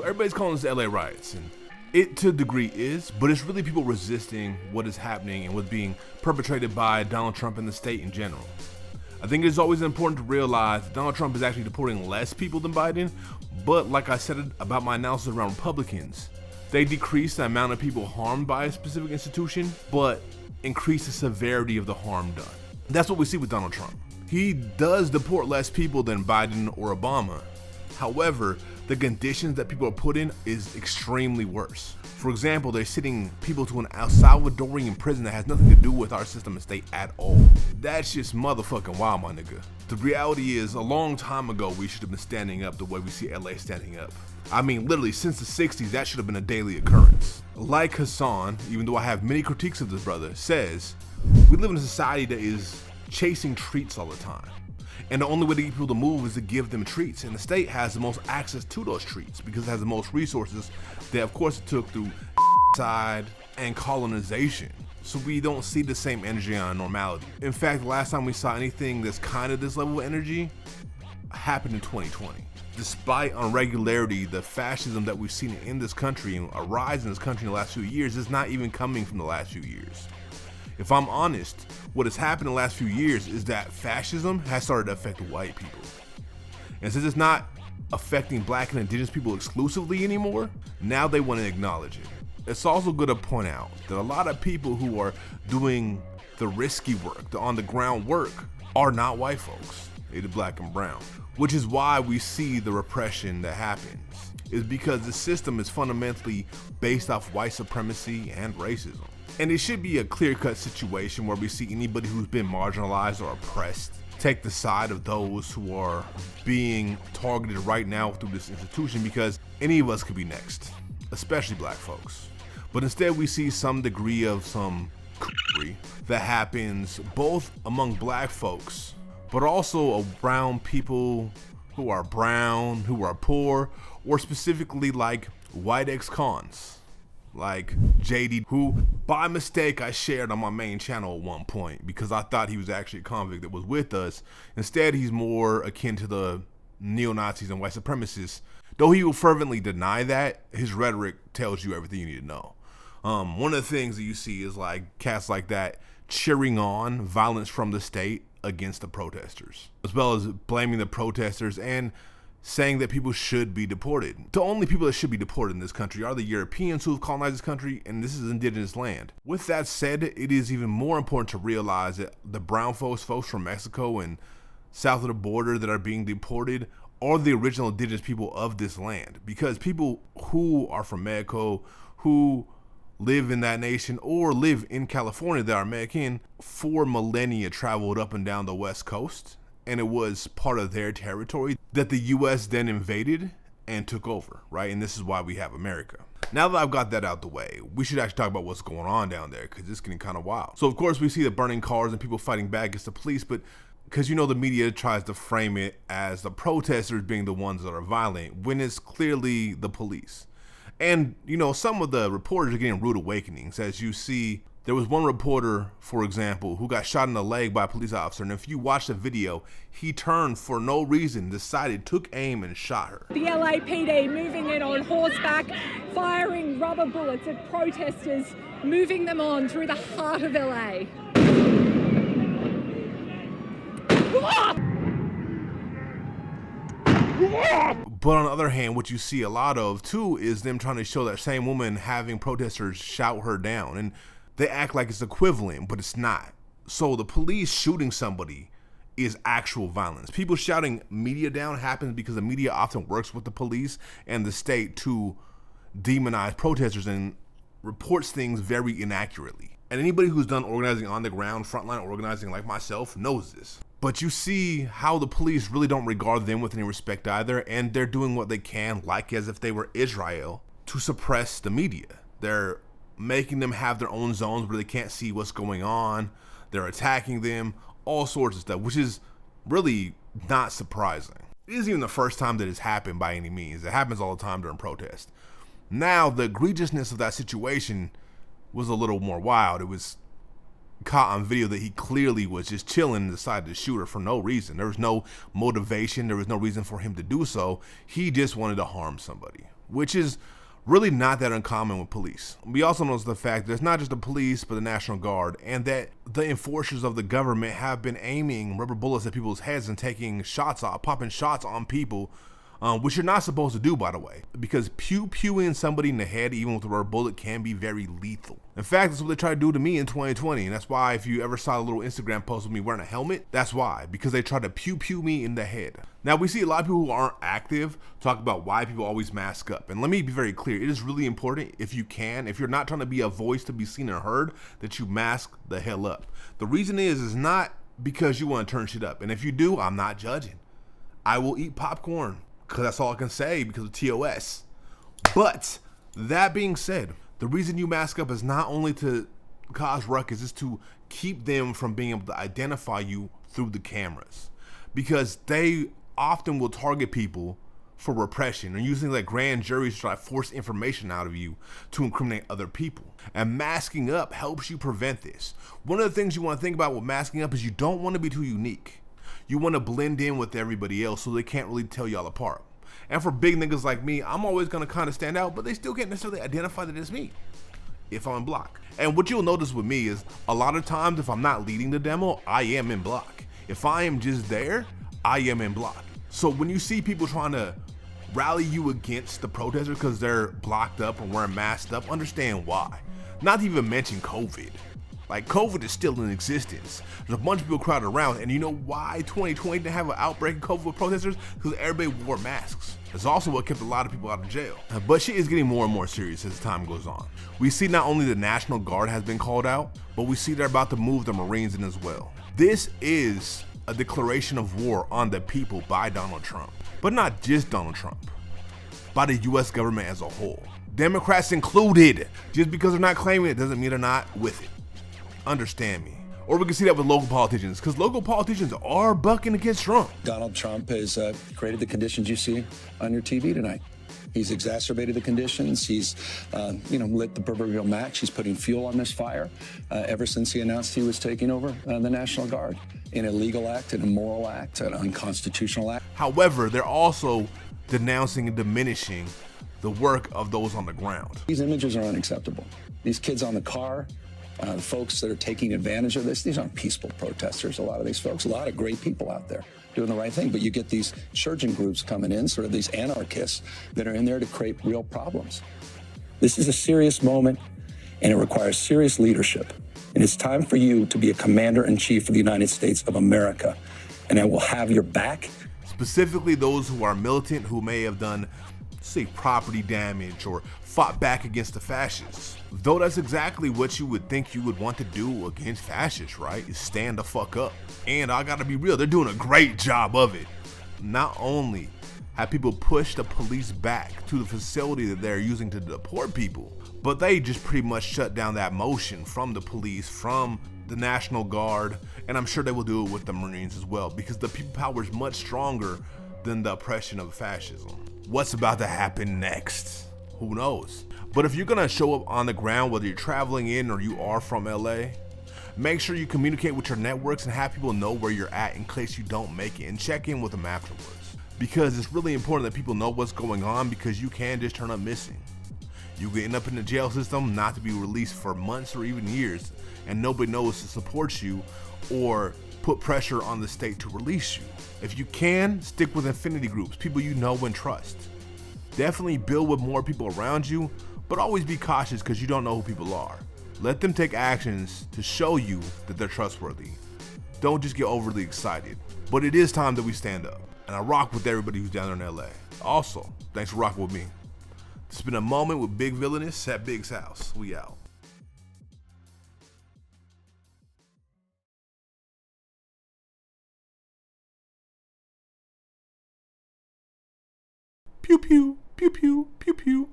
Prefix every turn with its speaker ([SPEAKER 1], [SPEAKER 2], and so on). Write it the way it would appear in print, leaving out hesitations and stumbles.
[SPEAKER 1] everybody's calling this the LA riots, and it to a degree is, but it's really people resisting what is happening and what's being perpetrated by Donald Trump and the state in general. I think it's always important to realize that Donald Trump is actually deporting less people than Biden, but like I said about my analysis around Republicans, they decrease the amount of people harmed by a specific institution, but increase the severity of the harm done. That's what we see with Donald Trump. He does deport less people than Biden or Obama. However, the conditions that people are put in is extremely worse. For example, they're sending people to an El Salvadorian prison that has nothing to do with our system and state at all. That's just motherfucking wild, my nigga. The reality is, a long time ago, we should have been standing up the way we see LA standing up. I mean, literally, since the 60s, that should have been a daily occurrence. Like Hassan, even though I have many critiques of this brother, says, we live in a society that is chasing treats all the time. And the only way to get people to move is to give them treats. And the state has the most access to those treats because it has the most resources that, of course, it took through side and colonization. So we don't see the same energy on normality. In fact, the last time we saw anything that's kind of this level of energy happened in 2020. Despite irregularity, the fascism that we've seen in this country and a rise in this country in the last few years is not even coming from the last few years. If I'm honest, what has happened in the last few years is that fascism has started to affect white people. And since it's not affecting black and indigenous people exclusively anymore, now they want to acknowledge it. It's also good to point out that a lot of people who are doing the risky work, the on the ground work, are not white folks. They're black and brown, which is why we see the repression that happens, is because the system is fundamentally based off white supremacy and racism. And it should be a clear-cut situation where we see anybody who's been marginalized or oppressed take the side of those who are being targeted right now through this institution, because any of us could be next, especially black folks. But instead we see some degree of some cookery that happens both among black folks, but also around people who are brown, who are poor, or specifically like white ex-cons. Like JD, who by mistake I shared on my main channel at one point because I thought he was actually a convict that was with us. Instead, he's more akin to the neo-Nazis and white supremacists. Though he will fervently deny that, his rhetoric tells you everything you need to know. One of the things that you see is like cats like that cheering on violence from the state against the protesters, as well as blaming the protesters and saying that people should be deported. The only people that should be deported in this country are the Europeans who have colonized this country, and this is indigenous land. With that said, it is even more important to realize that the brown folks from Mexico and south of the border that are being deported are the original indigenous people of this land, because people who are from Mexico, who live in that nation or live in California that are American, for millennia traveled up and down the West Coast, and it was part of their territory that the US then invaded and took over, right? And this is why we have America. Now that I've got that out the way, we should actually talk about what's going on down there, because it's getting kind of wild. So of course we see the burning cars and people fighting back against the police, but because you know the media tries to frame it as the protesters being the ones that are violent when it's clearly the police. And you know, some of the reporters are getting rude awakenings. As you see, there was one reporter, for example, who got shot in the leg by a police officer, and if you watch the video, he turned for no reason, decided, took aim and shot her.
[SPEAKER 2] The LAPD moving in on horseback, firing rubber bullets at protesters, moving them on through the heart of LA.
[SPEAKER 1] But on the other hand, what you see a lot of too is them trying to show that same woman having protesters shout her down, and they act like it's equivalent, but it's not. So the police shooting somebody is actual violence. People shouting media down happens because the media often works with the police and the state to demonize protesters and reports things very inaccurately. And anybody who's done organizing on the ground, frontline organizing like myself, knows this. But you see how the police really don't regard them with any respect either, and they're doing what they can, like as if they were Israel, to suppress the media. They're making them have their own zones where they can't see what's going on. They're attacking them, all sorts of stuff, which is really not surprising. It isn't even the first time that it's happened by any means. It happens all the time during protest. Now, the egregiousness of that situation was a little more wild. It was caught on video that he clearly was just chilling and decided to shoot her for no reason. There was no motivation. There was no reason for him to do so. He just wanted to harm somebody, which is really not that uncommon with police. We also notice the fact that it's not just the police, but the National Guard, and that the enforcers of the government have been aiming rubber bullets at people's heads and taking shots off, popping shots on people, which you're not supposed to do, by the way, because pew-pewing somebody in the head, even with a rubber bullet, can be very lethal. In fact, that's what they tried to do to me in 2020, and that's why if you ever saw a little Instagram post with me wearing a helmet, that's why, because they tried to pew-pew me in the head. Now, we see a lot of people who aren't active talk about why people always mask up, and let me be very clear, it is really important, if you can, if you're not trying to be a voice to be seen and heard, that you mask the hell up. The reason is not because you want to turn shit up, and if you do, I'm not judging. I will eat popcorn, because that's all I can say because of TOS. But that being said, the reason you mask up is not only to cause ruckus, it's to keep them from being able to identify you through the cameras, because they often will target people for repression and using like grand juries to try to force information out of you to incriminate other people. And masking up helps you prevent this. One of the things you want to think about with masking up is you don't want to be too unique. You want to blend in with everybody else so they can't really tell y'all apart. And for big niggas like me, I'm always going to kind of stand out, but they still can't necessarily identify that it's me if I'm in block. And what you'll notice with me is a lot of times if I'm not leading the demo, I am in block. If I am just there, I am in block. So when you see people trying to rally you against the protesters because they're blocked up or wearing masked up, understand why. Not to even mention COVID. Like, COVID is still in existence. There's a bunch of people crowded around, and you know why 2020 didn't have an outbreak of COVID with protesters? Because everybody wore masks. That's also what kept a lot of people out of jail. But shit is getting more and more serious as time goes on. We see not only the National Guard has been called out, but we see they're about to move the Marines in as well. This is a declaration of war on the people by Donald Trump. But not just Donald Trump, by the US government as a whole. Democrats included. Just because they're not claiming it doesn't mean they're not with it. Understand me. Or we can see that with local politicians, because local politicians are bucking against Trump.
[SPEAKER 3] Donald Trump has created the conditions you see on your TV tonight. He's exacerbated the conditions. He's, lit the proverbial match. He's putting fuel on this fire ever since he announced he was taking over the National Guard. An illegal act, an immoral act, an unconstitutional act.
[SPEAKER 1] However, they're also denouncing and diminishing the work of those on the ground.
[SPEAKER 3] These images are unacceptable. These kids on the car, the folks that are taking advantage of this, these aren't peaceful protesters, a lot of these folks, a lot of great people out there doing the right thing, but you get these insurgent groups coming in, sort of these anarchists that are in there to create real problems. This is a serious moment, and it requires serious leadership. And it's time for you to be a commander-in-chief of the United States of America, and I will have your back.
[SPEAKER 1] Specifically those who are militant, who may have done, say, property damage or fought back against the fascists. Though that's exactly what you would think you would want to do against fascists, right? Is stand the fuck up. And I gotta be real, they're doing a great job of it. Not only have people pushed the police back to the facility that they're using to deport people, but they just pretty much shut down that motion from the police, from the National Guard, and I'm sure they will do it with the Marines as well, because the people power is much stronger than the oppression of fascism. What's about to happen next? Who knows? But if you're gonna show up on the ground, whether you're traveling in or you are from LA, make sure you communicate with your networks and have people know where you're at in case you don't make it, and check in with them afterwards. Because it's really important that people know what's going on, because you can just turn up missing. You can end up in the jail system, not to be released for months or even years, and nobody knows to support you or put pressure on the state to release you. If you can, stick with affinity groups, people you know and trust. Definitely build with more people around you, but always be cautious because you don't know who people are. Let them take actions to show you that they're trustworthy. Don't just get overly excited. But it is time that we stand up, and I rock with everybody who's down there in LA. Also, thanks for rocking with me. It's been a moment with Big Villainous at Big's house. We out. Pew pew, pew pew, pew pew.